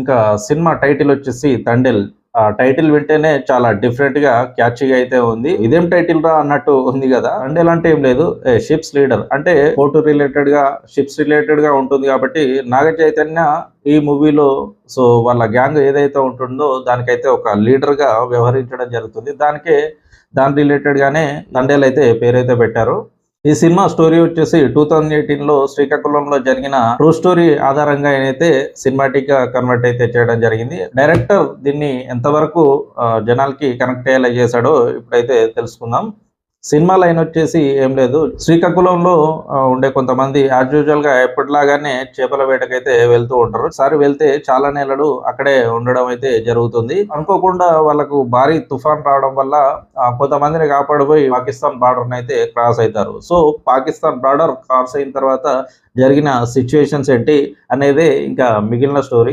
ఇంకా cinema title వచ్చేసి తండేల్. ఆ టైటిల్ వింటేనే చాలా డిఫరెంట్ గా క్యాచీగా అయితే ఉంది. ఇదేం టైటిల్ రా అన్నట్టు ఉంది కదా. తండేల్ అంటే ఏం లేదు, షిప్స్ లీడర్ అంటే పోర్టు రిలేటెడ్ గా, షిప్స్ రిలేటెడ్ గా ఉంటుంది కాబట్టి నాగ చైతన్య ఈ మూవీలో సో వాళ్ళ గ్యాంగ్ ఏదైతే ఉంటుందో దానికైతే ఒక లీడర్ గా వ్యవహరించడం జరుగుతుంది. దాని రిలేటెడ్ గానే తండేల్ అయితే పేరైతే పెట్టారు. ఈ సినిమా స్టోరీ వచ్చేసి 2018లో శ్రీకాకుళంలో జరిగిన ట్రూ స్టోరీ ఆధారంగా అయితే సినిమాటిక్ గా కన్వర్ట్ అయితే చేయడం జరిగింది. డైరెక్టర్ దీన్ని ఎంతవరకు జనాలకి కనెక్ట్ అయ్యేలా చేశాడో ఇప్పుడైతే తెలుసుకుందాం. సినిమా లైన్ వచ్చేసి ఏం లేదు, శ్రీకాకుళంలో ఉండే కొంతమంది యాజ్ యూజువల్ గా ఎప్పటిలాగానే చేపల వేటకైతే వెళ్తూ ఉంటారు. ఒకసారి వెళ్తే చాలా నెలలు అక్కడే ఉండడం అయితే జరుగుతుంది. అనుకోకుండా వాళ్ళకు భారీ తుఫాన్ రావడం వల్ల కొంతమందిని కాపాడిపోయి పాకిస్తాన్ బార్డర్ అయితే క్రాస్ అవుతారు. సో పాకిస్తాన్ బార్డర్ క్రాస్ అయిన తర్వాత జరిగిన సిచ్యువేషన్స్ ఏంటి అనేది ఇంకా మిగిలిన స్టోరీ.